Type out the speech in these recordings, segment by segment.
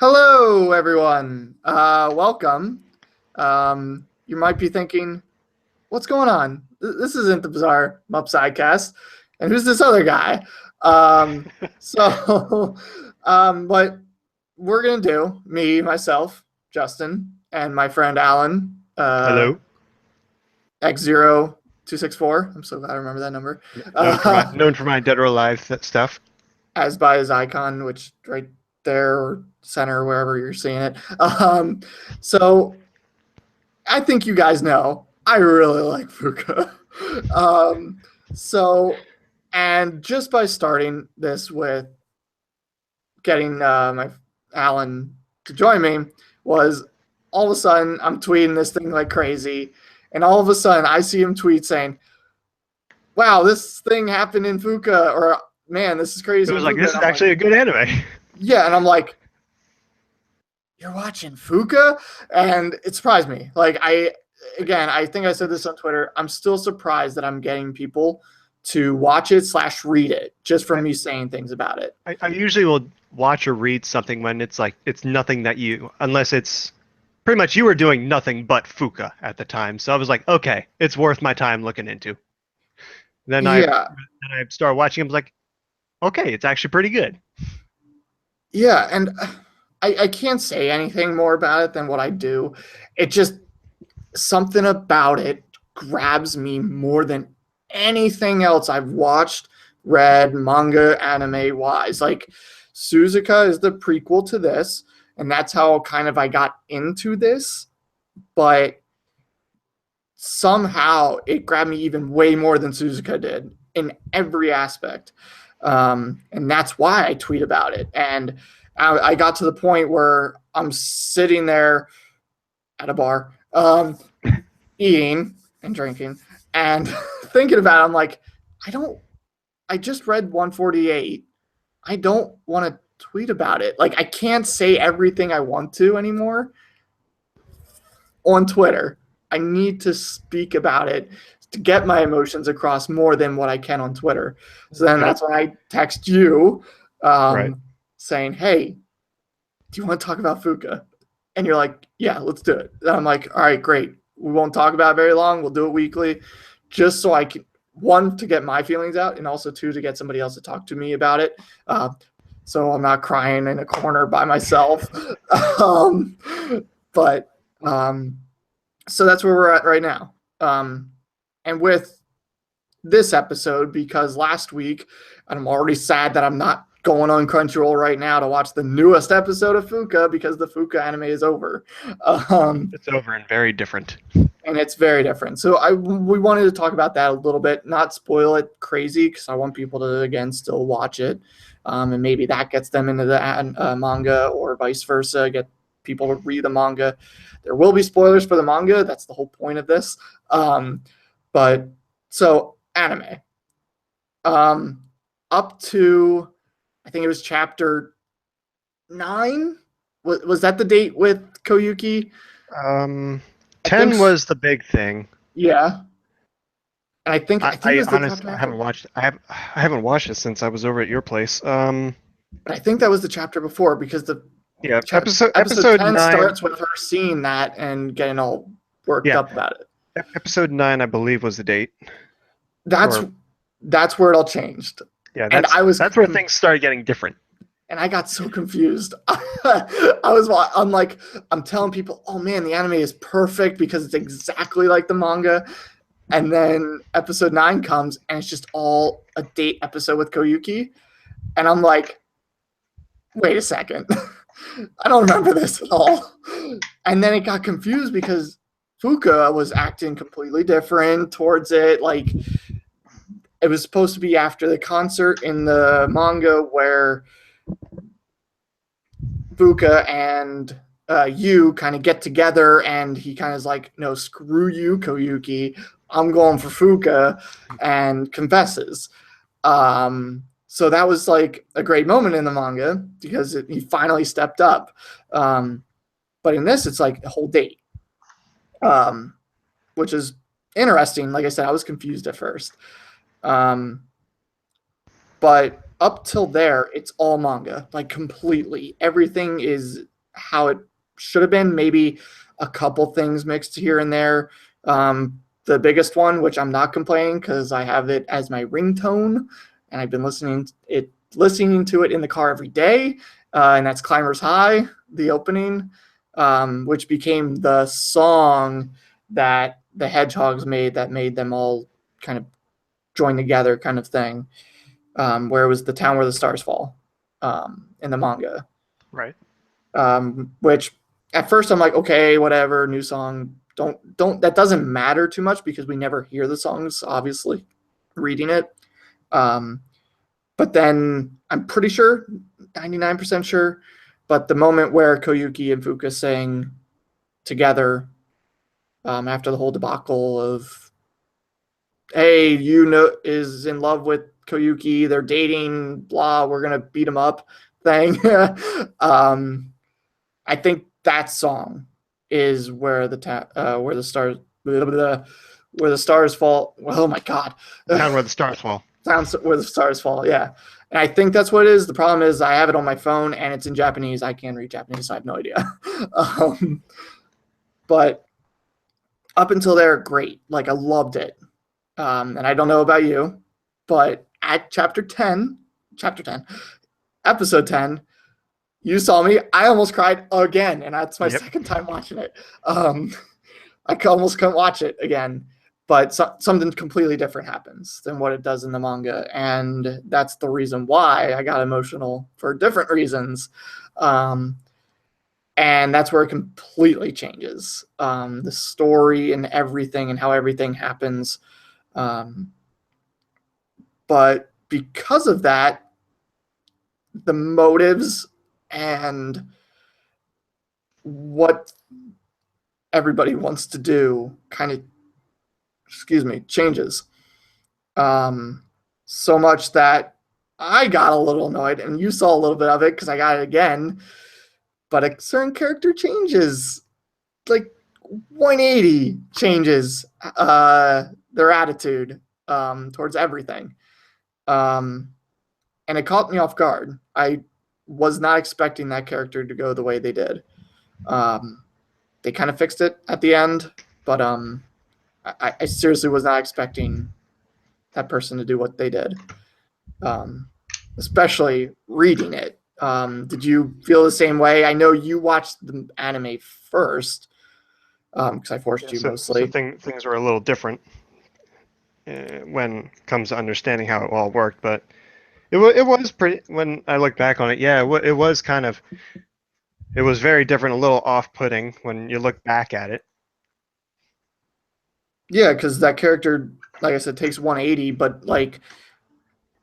Hello, everyone. Welcome. You might be thinking, what's going on? This isn't the Bizarre Upside cast. And who's this other guy? So, what we're going to do, me, myself, Justin, and my friend Alan, Hello. X0264. I'm so glad I remember that number. Known for my Uh, known for my dead or alive stuff. as by his icon, which right there or center, wherever you're seeing it. So I think you guys know I really like Fuuka. um, so, and just by starting this with getting my Alan to join me was all of a sudden I'm tweeting this thing like crazy, and all of a sudden I see him tweet saying, "Wow, this thing happened in Fuuka," or "Man, this is It crazy in was like Fuuka," this and is I'm like, actually a good anime. "Yeah," and I'm like, "You're watching Fuuka?" And it surprised me. Like I think I said this on Twitter. I'm still surprised that I'm getting people to watch it / read it just from I, me saying things about it. I usually will watch or read something when it's nothing that you unless it's pretty much you were doing nothing but Fuka at the time. So I was like, okay, it's worth my time looking into. Yeah, I started watching. I was like, okay, it's actually pretty good. yeah, and I can't say anything more about it than what I do. It just something about it grabs me more than anything else I've watched, read, manga, anime wise. Like Suzuka is the prequel to this, and that's how kind of I got into this, but somehow it grabbed me even way more than Suzuka did in every aspect. And that's why I tweet about it. And I got to the point where I'm sitting there at a bar, eating and drinking and thinking about it. I'm like, I don't, I just read 148. I don't want to tweet about it. Like, I can't say everything I want to anymore on Twitter. I need to speak about it to get my emotions across more than what I can on Twitter. So then Yep. that's when I text you Right. saying, "Hey, do you want to talk about Fuka?" And you're like, "Yeah, let's do it." And I'm like, "All right, great. We won't talk about it very long. We'll do it weekly, just so I can, one, to get my feelings out, and also two, to get somebody else to talk to me about it. So I'm not crying in a corner by myself." um, but um, so that's where we're at right now. And with this episode, because last week, and I'm already sad that I'm not going on Crunchyroll right now to watch the newest episode of Fuuka because the Fuuka anime is over. Um, It's over and very different. and it's very different. So we wanted to talk about that a little bit, not spoil it crazy because I want people to again still watch it, and maybe that gets them into the manga or vice versa, get people to read the manga. There will be spoilers for the manga. That's the whole point of this. But so anime, um, up to I think it was chapter 9. Was that the date with Koyuki? Um, I think 10 was the big thing. yeah. And I think it I was the chapter honestly haven't after. watched. I haven't watched it since I was over at your place. I think that was the chapter before because the Yeah, episode episode 10 nine. starts with her seeing that and getting all worked Yeah, up about it. episode 9, I believe, was the date. That's Or that's where it all changed. yeah, And that's where things started getting different. I got so confused. I'm like, I'm telling people, "Oh man, the anime is perfect because it's exactly like the manga." And then episode 9 comes and it's just all a date episode with Koyuki. And I'm like, "Wait a second. I don't remember this at all." And then it got confused because Fuka was acting completely different towards it. Like it was supposed to be after the concert in the manga where Fuka and you kind of get together, and he kind of is like, "No, screw you, Koyuki. I'm going for Fuka," and confesses. So that was like a great moment in the manga because he finally stepped up. Um, but in this, it's like a whole date, um, which is interesting. Like I said, I was confused at first. Um, but up till there, it's all manga, like completely. Everything is how it should have been. Maybe a couple things mixed here and there. The biggest one, which I'm not complaining because I have it as my ringtone, and I've been listening to it in the car every day, and that's "Climbers High," the opening, which became the song that the Hedgehogs made that made them all kind of join together, kind of thing. Where it was "The Town Where the Stars Fall" in the manga. Right. Which at first I'm like, okay, whatever, new song. Don't that doesn't matter too much because we never hear the songs, obviously, reading it. But then I'm pretty sure, 99% sure, but the moment where Koyuki and Fuuka sang together after the whole debacle of, hey, is in love with Koyuki, they're dating, blah, we're gonna beat him up thing. I think that song is where the stars blah, blah, blah, where the stars fall. Oh my god, Down where the stars fall. sounds where the stars fall. Yeah, and I think that's what it is. The problem is I have it on my phone and it's in Japanese. I can't read Japanese, so I have no idea. But up until there, great. Like I loved it. And I don't know about you, but at chapter 10, episode 10, you saw me. I almost cried again, and that's my second time watching it. I almost couldn't watch it again, but something completely different happens than what it does in the manga, and that's the reason why I got emotional for different reasons. And that's where it completely changes the story and everything and how everything happens. But because of that, the motives and what everybody wants to do kind of, changes. So much that I got a little annoyed, and you saw a little bit of it because I got it again. But a certain character changes, like 180 changes their attitude towards everything. And it caught me off guard. I was not expecting that character to go the way they did. They kind of fixed it at the end, but I seriously was not expecting that person to do what they did, especially reading it. Did you feel the same way? I know you watched the anime first because I forced you mostly. So things were a little different when it comes to understanding how it all worked, but it was pretty. When I look back on it, yeah, it was kind of. It was very different, a little off-putting when you look back at it. Yeah, because that character, like I said, takes 180, but like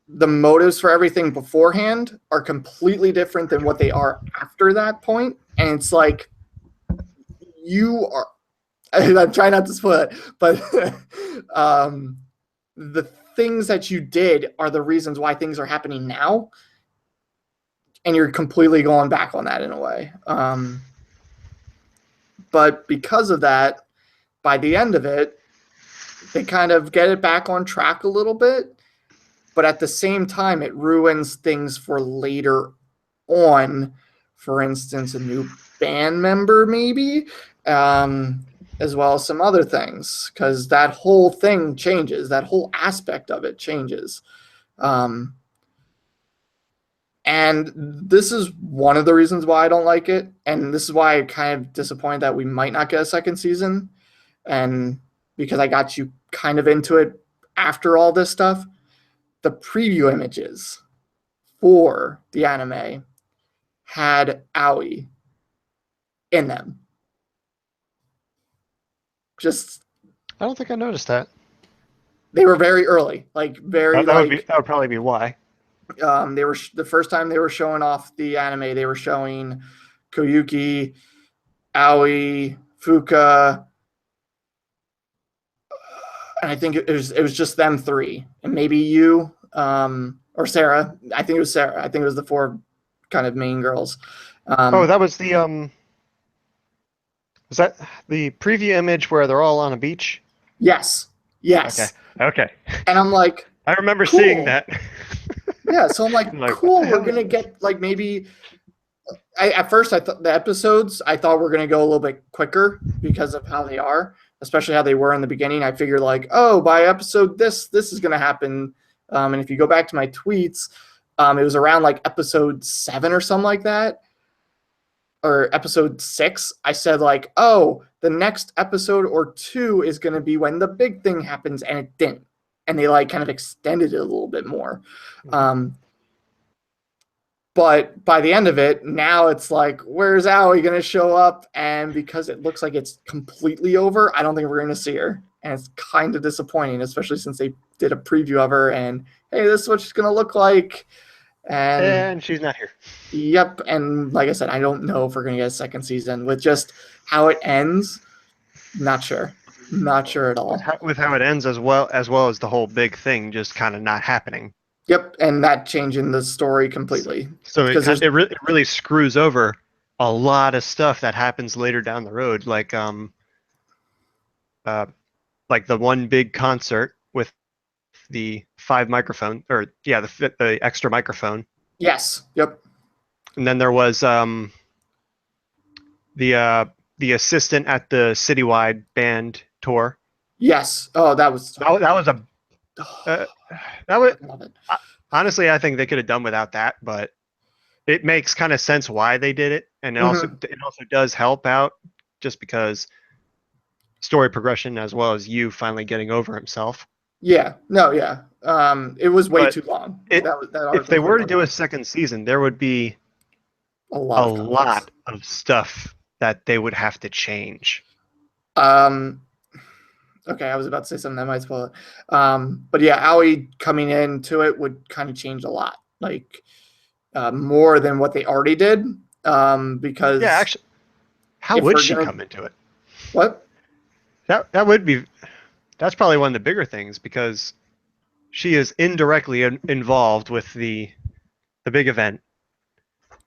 the motives for everything beforehand are completely different than what they are after that point. And it's like you are. I'm trying not to spoil it, but the things that you did are the reasons why things are happening now. And you're completely going back on that in a way. But because of that, by the end of it, they kind of get it back on track a little bit. But at the same time, it ruins things for later on. For instance, a new band member, maybe, as well as some other things, because that whole thing changes. That whole aspect of it changes. And this is one of the reasons why I don't like it. And this is why I'm kind of disappointed that we might not get a second season. And because I got you kind of into it after all this stuff, the preview images for the anime had Aoi in them. Just, I don't think I noticed that. they were very early, like very that would probably be why. They were the first time they were showing off the anime. They were showing Koyuki, Aoi, Fuuka, and I think it was just them three, and maybe you or Sarah. I think it was Sarah. I think it was the four kind of main girls. That was the Was that the preview image where they're all on a beach? Yes. Okay. And I'm like, I remember cool. seeing that. Yeah, so I'm like, cool. We're gonna get like maybe At first I thought the episodes I thought were going to go a little bit quicker because of how they are, especially how they were in the beginning. I figured like, oh, by episode this is going to happen. And if you go back to my tweets, it was around like episode 7 or something like that, or episode 6. I said like, oh, the next episode or 2 is going to be when the big thing happens, and it didn't. And they like kind of extended it a little bit more. Um, But by the end of it, now it's like, where's Aoi going to show up? And because it looks like it's completely over, I don't think we're going to see her. And it's kind of disappointing, especially since they did a preview of her and, hey, this is what she's going to look like. And And she's not here. yep. And like I said, I don't know if we're going to get a second season with just how it ends. Not sure. Not sure at all. With how it ends, as well as the whole big thing just kind of not happening. Yep. And that changing the story completely. So Because there's, it really screws over a lot of stuff that happens later down the road, uh, like the one big concert with the 5 microphone, or yeah, the extra microphone, yes. Yep. and then there was the assistant at the citywide band tour. Yes. Oh, that was, That was a uh, that was I love it. honestly, I think they could have done without that, but it makes kind of sense why they did it, and it also does help out just because story progression as well as you finally getting over himself. Yeah, no, yeah. It was way But too long. it That if arc they was way were to too do a long. second season, there would be A lot a of context. lot of stuff that they would have to change. Um, okay, I was about to say something that might spoil it. But yeah, Aoi coming into it would kind of change a lot, like more than what they already did. Because Yeah, actually, how if would we're she gonna come into it? what? That would be that's probably one of the bigger things because she is indirectly involved with the big event.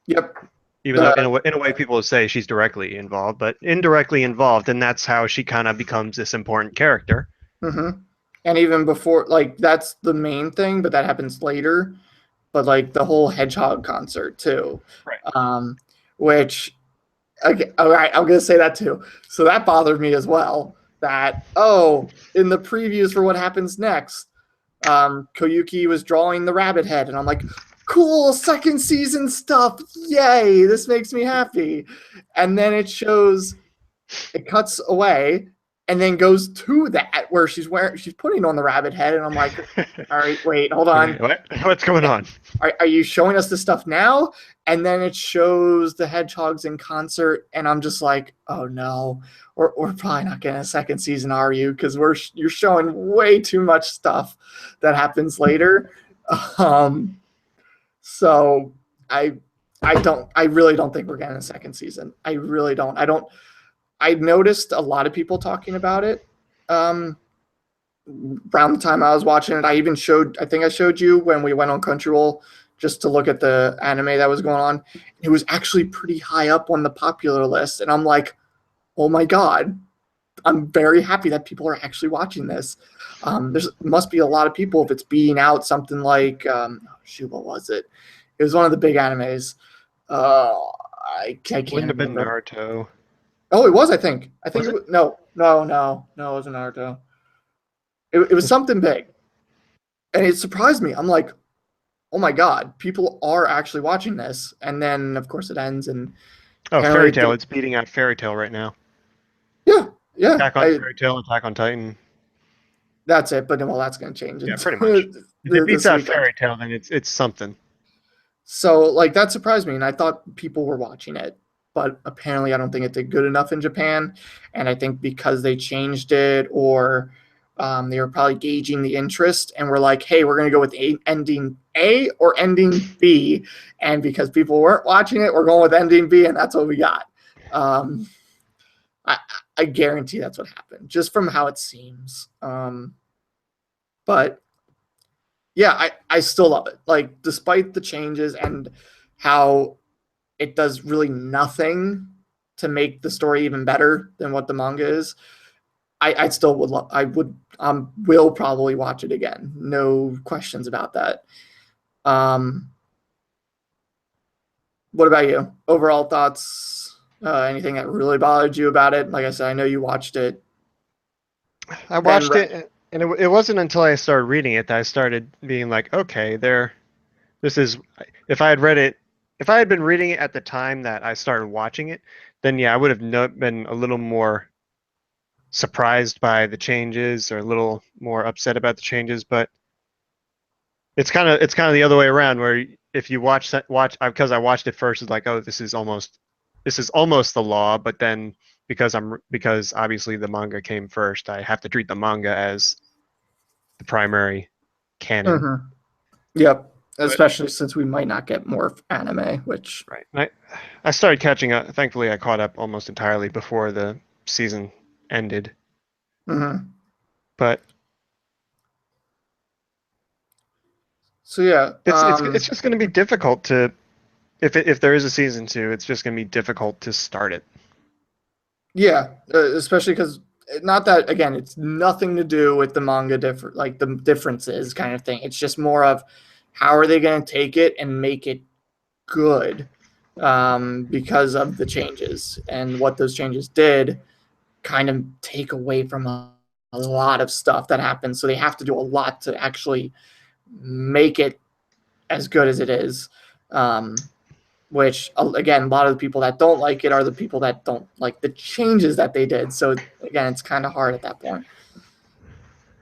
Yep. Even though The in a way people would say she's directly involved, but indirectly involved, and that's how she kind of becomes this important character. mm-hmm. And even before, like that's the main thing, but that happens later. But like the whole Hedgehog concert too, Right. um, which okay, all right, I'm gonna say that too. So that bothered me as well. That in the previews for what happens next, Koyuki was drawing the rabbit head, and I'm like, cool, second season stuff, yay! This makes me happy. And then it cuts away, and then goes to that where she's putting on the rabbit head, and I'm like, all right, wait, hold on. What's going on? Are you showing us this stuff now? And then it shows the hedgehogs in concert, and I'm just like, oh no, we're probably not getting a second season, are you? Because you're showing way too much stuff that happens later. Um, so I really don't think we're getting a second season. I really don't. I noticed a lot of people talking about it. Around the time I was watching it, I think I showed you when we went on Crunchyroll just to look at the anime that was going on. It was actually pretty high up on the popular list. And I'm like, oh my God, I'm very happy that people are actually watching this. There's must be a lot of people if it's beating out something like, what was it? It was one of the big animes. I can't Wouldn't have been remember. Naruto. Oh, it was, I think. Was it? No, it wasn't Naruto. It was something big. And it surprised me. I'm like, oh my God, people are actually watching this. And then, of course, it ends. And Oh, apparently, Fairy Tail. It's beating out Fairy Tail right now. yeah, yeah, Attack on Fairy Tail, Attack on Titan. that's it. But well, that's going to change Yeah, pretty much. If it beats this out weekend. Fairy Tail, then it's something. So, like, that surprised me. And I thought people were watching it. But apparently, I don't think it did good enough in Japan. And I think because they changed it or they were probably gauging the interest and we're like, hey, we're going to go with ending A or ending B. And because people weren't watching it, we're going with ending B, and that's what we got. Um, I, I guarantee that's what happened, just from how it seems. But yeah, I still love it. Like, despite the changes and how it does really nothing to make the story even better than what the manga is, I still would love. I would will probably watch it again. No questions about that. Um, What about you? Overall thoughts? Anything that really bothered you about it? Like I said, I know you watched it I and watched it, and it wasn't until I started reading it that I started being like, okay, there. This is if I had read it, if I had been reading it at the time that I started watching it, then yeah, I would have been a little more surprised by the changes or a little more upset about the changes. But it's kind of the other way around, where if you watch because I watched it first, it's like, oh, this is almost the law, but then because obviously the manga came first, I have to treat the manga as the primary canon. Mhm. Yep. But Especially since we might not get more anime, which right, I started catching up. Thankfully, I caught up almost entirely before the season ended. mhm. But So yeah, it's just going to be difficult to if there is a season two, it's just going to be difficult to start it. yeah, especially because not that again, it's nothing to do with the manga different like the differences kind of thing. It's just more of how are they going to take it and make it good because of the changes and what those changes did kind of take away from a lot of stuff that happens. So they have to do a lot to actually make it as good as it is. Which again, a lot of the people that don't like it are the people that don't like the changes that they did. So again, it's kind of hard at that point.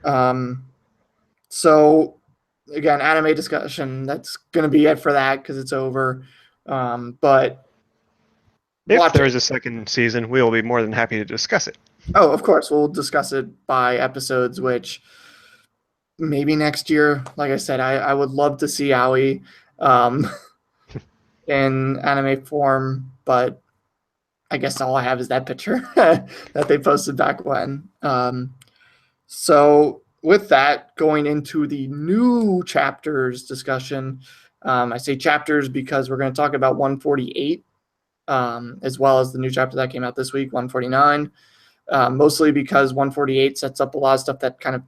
Um, so again, anime discussion. That's going to be it for that because it's over. But If watch there it. is a second season, we will be more than happy to discuss it. Oh, of course, we'll discuss it by episodes, which maybe next year. Like I said, I would love to see Aoi um, in anime form, but I guess all I have is that picture that they posted back when. So with that, going into the new chapters discussion, I say chapters because we're going to talk about 148 as well as the new chapter that came out this week, 149. Mostly because 148 sets up a lot of stuff that kind of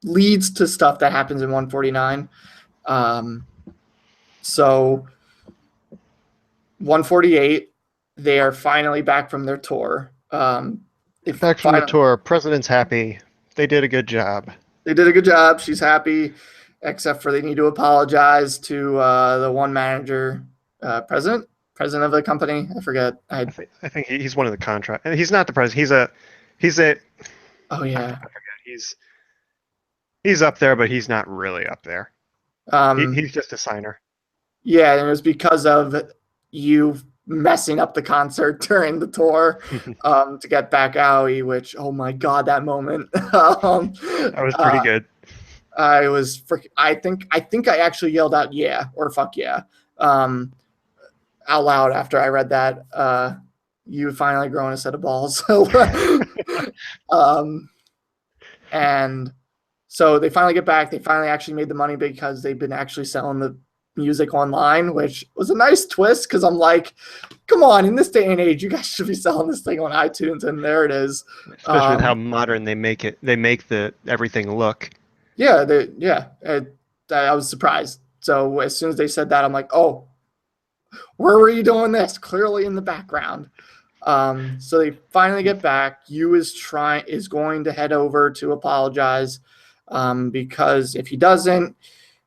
leads to stuff that happens in 149. So 148, they are finally back from their tour. If Back from the finally, tour, President's happy. They did a good job. they did a good job. She's happy, except for they need to apologize to the one manager, president of the company. I forget. I think he's one of the contract. He's not the president. He's a Oh I yeah. forget. He's up there, but he's not really up there. Um, He's just a signer. yeah, and it was because of you messing up the concert during the tour to get back Aoi, which oh my god, that moment. That was pretty uh, good. I was freaking. I think I actually yelled out "yeah" or "fuck yeah" um, out loud after I read that. You finally grown a set of balls. So, um, and so they finally get back. They finally actually made the money because they've been actually selling the music online, which was a nice twist because I'm like, come on, in this day and age, you guys should be selling this thing on iTunes, and there it is. Especially with how modern they make it. They make the everything look. Yeah, I was surprised. So as soon as they said that, I'm like, oh, where were you doing this? Clearly in the background. So they finally get back. Yu is going to head over to apologize because if he doesn't,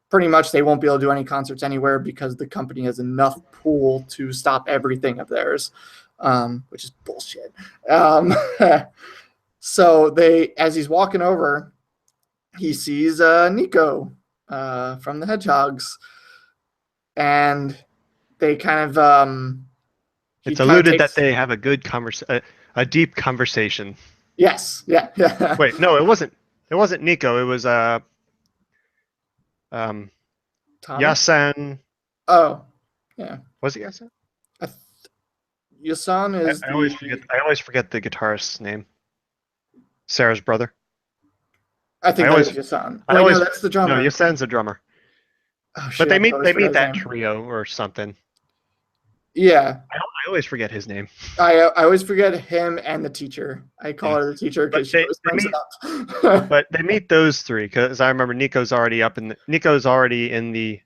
pretty much they won't be able to do any concerts anywhere because the company has enough pool to stop everything of theirs, which is bullshit. Um, so as he's walking over, he sees Nico from the Hedgehogs, and they kind of he It's kind of alluded that takes they have a deep conversation. yes, yeah, yeah. Wait, no, it wasn't. It wasn't Nico. It was um Tommy. Yasan. Oh, yeah. Was it Yasan? I Yasan is I always the. forget. I always forget the guitarist's name. Sarah's brother. I I think that is always. Yasan. I Wait, no, always. that's the No, drummer. Yasan's a drummer. Oh But shit, they I meet. always They forget meet his that name. trio or something. Yeah, I always forget his name. I always forget him and the teacher. I call Yeah, her the teacher but because she always they brings it meet. up. But they meet those three because I remember Nico's already in the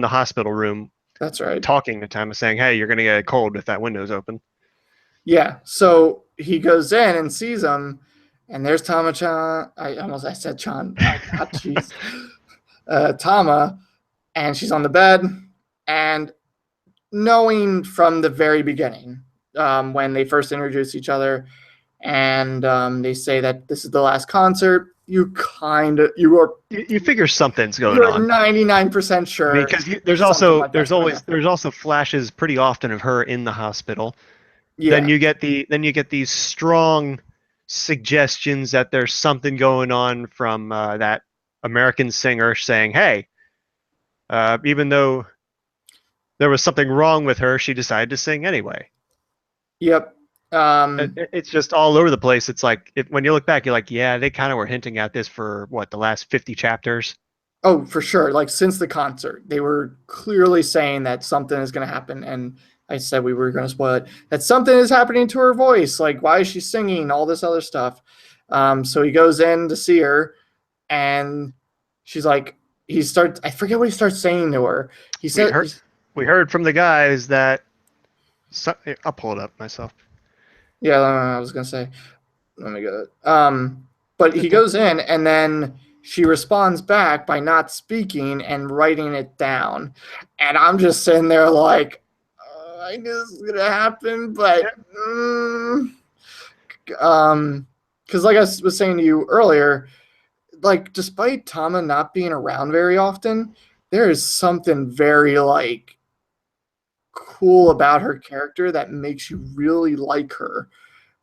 hospital room That's right. talking to Tama, saying, "Hey, you're gonna get a cold if that window's open." Yeah. So he goes in and sees him, and there's Tama-chan. I said Chan. Oh God, jeez. Tama, and she's on the bed, and knowing from the very beginning, when they first introduce each other, and they say that this is the last concert, You figure something's going you're on. 99% I mean, sure because something like that's going to happen. there's also flashes pretty often of her in the hospital. Yeah. Then you get these strong suggestions that there's something going on from that American singer saying, "Hey, even though there was something wrong with her, she decided to sing anyway." Yep. It's just all over the place. It's like when you look back, you're like, yeah, they kind of were hinting at this for what, the last 50 chapters. Oh, for sure. Like since the concert, they were clearly saying that something is going to happen, and I said we were going to spoil it. That something is happening to her voice. Like why is she singing? All this other stuff. So he goes in to see her, and she's like, he starts. I forget what he starts saying to her. He We said, heard we heard from the guys that I'll pull it up myself. "Yeah, I was going to say." Let me get it. But he goes in, and then she responds back by not speaking and writing it down. And I'm just sitting there like, I knew this was gonna happen, but because like I was saying to you earlier, like despite Tama not being around very often, there is something very like cool about her character that makes you really like her,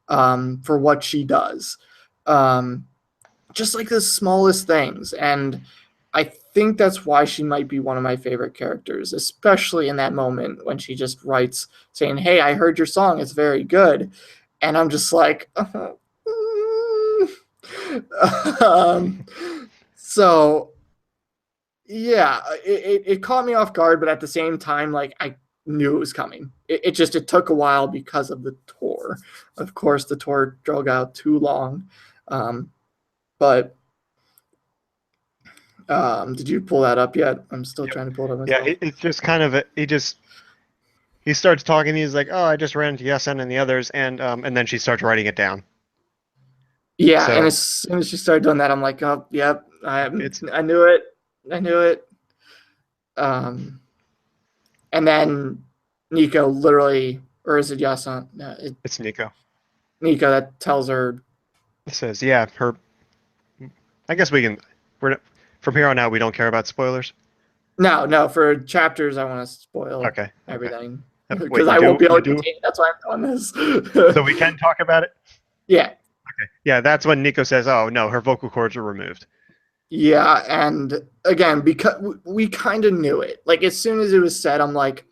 for what she does. Um, just like the smallest things. And I think that's why she might be one of my favorite characters, especially in that moment when she just writes saying, "Hey, I heard your song. It's very good." And I'm just like, um, so yeah, it caught me off guard, but at the same time, like I knew it was coming. It took a while because of the tour. Of course, the tour drug out too long. But did you pull that up yet? I'm still Yep. trying to pull it up Yeah, myself. it's just kind of he starts talking. He's like, "Oh, I just ran into Yasen and the others," and then she starts writing it down. Yeah, and So as soon as she started doing that, I'm like, oh, yep, it's I knew it, I knew it. Um, and then Nico literally, or is it Yasan? No, it's Nico. Nico that tells her, It says, "Yeah, her." I guess we can. We're not, from here on out, we don't care about spoilers. no, no, for chapters, I want to spoil Okay, okay. everything Wait, because I won't be able you to do. contain it. That's why I'm doing So this. we can talk about it. Yeah, Okay. Yeah, that's when Nico says, "Oh no, her vocal cords were removed." yeah, and again, because we kind of knew it. Like as soon as it was said, I'm like,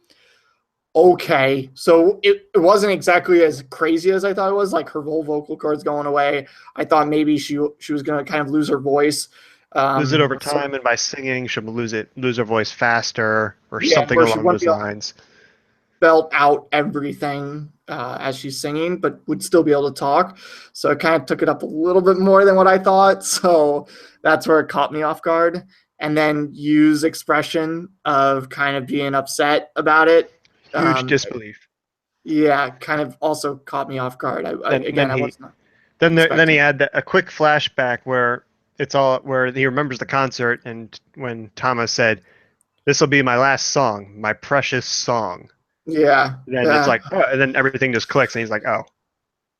okay, so it wasn't exactly as crazy as I thought it was. Like her whole vocal cords going away. I thought maybe she was gonna kind of lose her voice. Lose it over So time, and by singing, she'll lose her voice faster, or yeah, something where she along wouldn't those be able to lines. belt out everything as she's singing, but would still be able to talk. So it kind of took it up a little bit more than what I thought. So that's where it caught me off guard. And then use expression of kind of being upset about it. Huge Um, disbelief. yeah, kind of also caught me off guard. Then Again, I he was not then he expecting. had a quick flashback where he remembers the concert, and when Thomas said, "This will be my last song, my precious song." Yeah, Then it's yeah, like, oh, and then everything just clicks, and he's like, "Oh,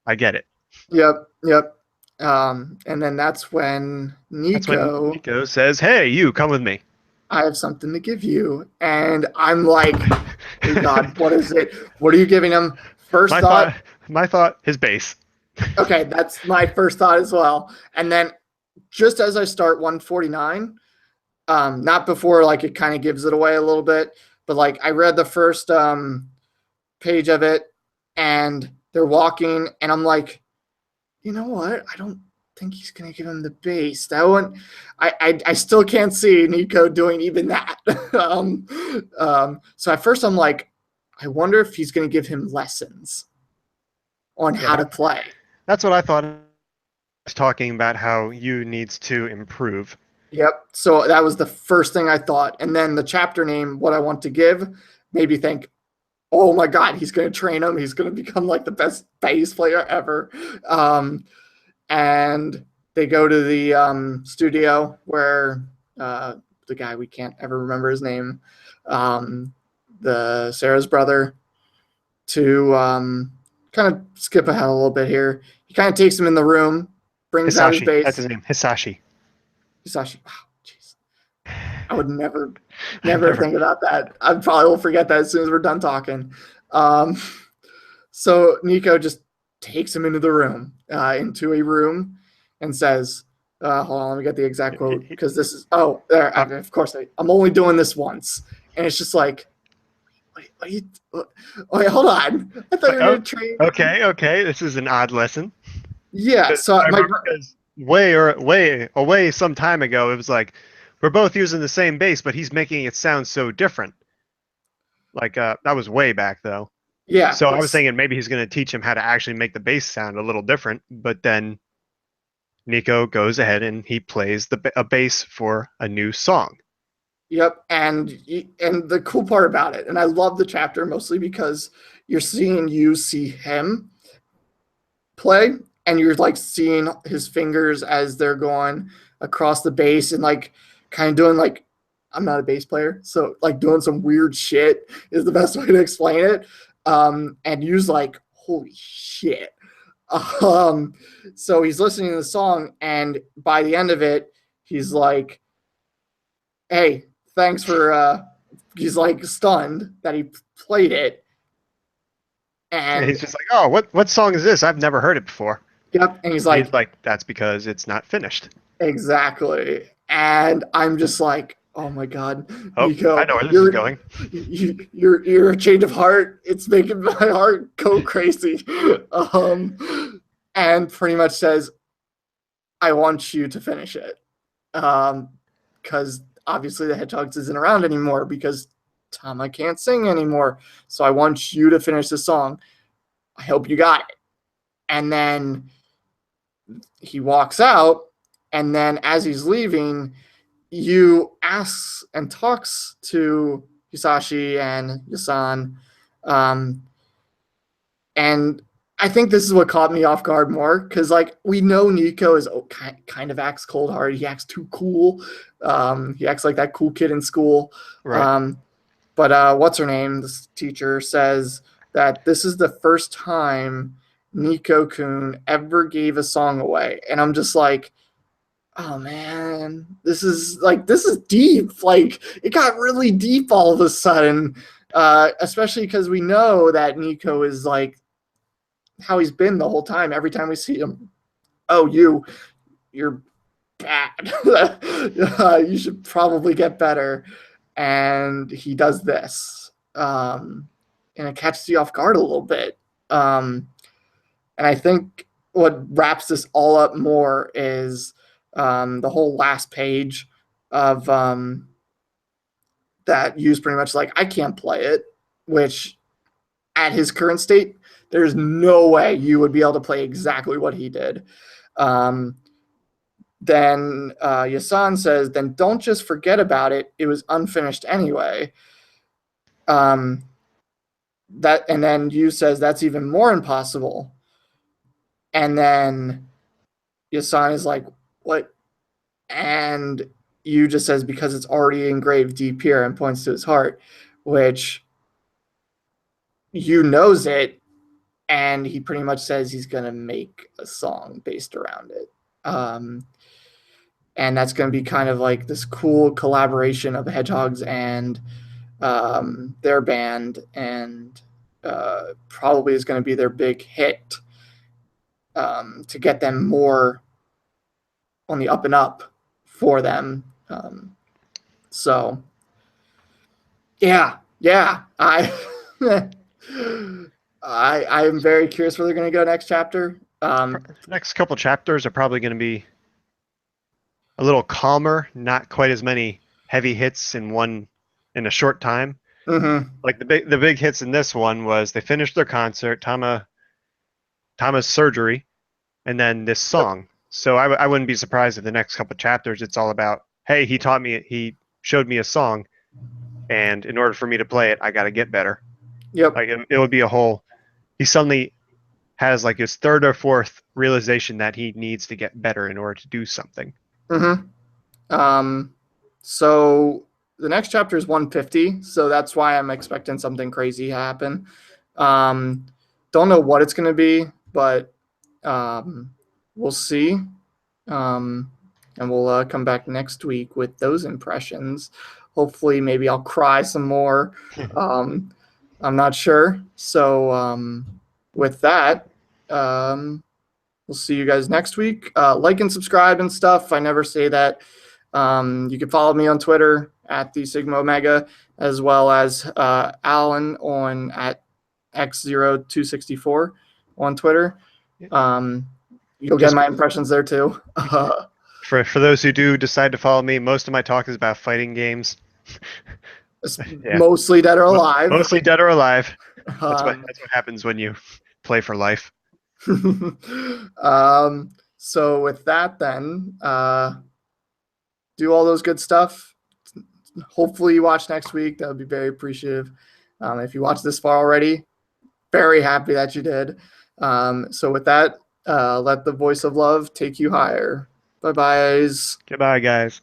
I get it." yep, yep. And then that's when That's when Nico, Nico says, "Hey, you come with me." I have something to give you. And I'm like, oh God, what is it? What are you giving him? First my thought, thought, my thought, his bass. okay, that's my first thought as well. And then just as I start 149, not before like it kind of gives it away a little bit, but like I read the first page of it and they're walking, and I'm like, you know what? I don't think he's gonna give him the base. That one, I still can't see Nico doing even that. So at first I'm like, I wonder if he's gonna give him lessons on Yeah, how to play. that's what I thought. Was talking about how you needs to improve. Yep. So that was the first thing I thought, and then the chapter name, what I want to give, made me think, oh my God, he's going to train him. He's going to become like the best bass player ever. And they go to the studio where the guy, we can't ever remember his name, the Sarah's brother, to kind of skip ahead a little bit here. He kind of takes him in the room, brings out his Hisashi. That's bass. his name. Hisashi. Hisashi. Oh, jeez. I would never, I never never. think about that. I probably will forget that as soon as we're done talking. Um, so Nico just takes him into the room, into a room, and says, "Hold on, let me get the exact quote because this is of course I'm only doing this once," and it's just like, wait, hold on, I thought you were Oh, gonna train. okay. This is an odd lesson. Yeah, 'Cause so I my remember because way away some time ago, it was like we're both using the same bass, but he's making it sound so different. Like that was way back though. yeah, So I was thinking maybe he's going to teach him how to actually make the bass sound a little different. But then Nico goes ahead and he plays a bass for a new song. yep, and the cool part about it, and I love the chapter mostly because you're seeing you see him play and you're like seeing his fingers as they're going across the bass and like kind of doing like I'm not a bass player, so like doing some weird shit is the best way to explain it. And you's like, holy shit. Um, so he's listening to the song, and by the end of it, he's like, hey, thanks for he's like stunned that he played it. And And he's just like, "Oh, what song is this? I've never heard it before." yep, and he's And he's like, like, "That's because it's not finished." exactly. And I'm just like, oh my God, Oh, I Nico, know where this is going. you're a change of heart. It's making my heart go crazy. And pretty much says, I want you to finish it. Because obviously the Hedgehogs isn't around anymore because Tama can't sing anymore. So I want you to finish the song. I hope you got it. And then he walks out, and then as he's leaving, you asks and talks to Hisashi and Yasan, um, and I think this is what caught me off guard more because like we know Nico is kind of acts cold hearted. He acts too cool. He acts like that cool kid in school. Right. Um, but what's her name? This teacher says that this is the first time Nico Kun ever gave a song away, and I'm just like, oh man, this is deep. Like it got really deep all of a sudden, especially because we know that Nico is like how he's been the whole time. Every time we see him, oh you're bad. You should probably get better. And he does this, and it catches you off guard a little bit. And I think what wraps this all up more is the whole last page of that Yu's pretty much like, I can't play it, which at his current state, there's no way you would be able to play exactly what he did. Um, then Yasan says, then don't just forget about it. It was unfinished anyway. Um, and then Yu says that's even more impossible. And then Yasan is like, what? And Yu just says, because it's already engraved deep here, and points to his heart, which Yu knows it, and he pretty much says he's going to make a song based around it. And that's going to be kind of like this cool collaboration of Hedgehogs and their band, and probably is going to be their big hit to get them more on the up and up for them. So yeah, I am very curious where they're going to go next chapter. Next couple chapters are probably going to be a little calmer, not quite as many heavy hits in a short time. Mm-hmm. Like the big hits in this one was they finished their concert, Tama's surgery, and then this Yep. song. So I wouldn't be surprised if the next couple chapters it's all about, hey, he showed me a song, and in order for me to play it, I got to get better. Yep. Like it would be a whole. He suddenly has like his third or fourth realization that he needs to get better in order to do something. Mm-hmm. So the next chapter is 150, so that's why I'm expecting something crazy to happen. Um, don't know what it's going to be, but we'll see. And we'll come back next week with those impressions. Hopefully, maybe I'll cry some more. Um, I'm not sure. So, with that, we'll see you guys next week. Like and subscribe and stuff. I never say that. You can follow me on Twitter at the Sigma Omega, as well as Alan on at X0264 on Twitter. You'll get Just my impressions there too. for those who do decide to follow me, most of my talk is about fighting games. Yeah, Mostly dead or alive. mostly dead or alive. Um, That's what happens when you play for life. so with that, then do all those good stuff. Hopefully, you watch next week. That would be very appreciative. If you watched this far already, very happy that you did. So with that, let the voice of love take you higher. Bye, guys. Goodbye, guys.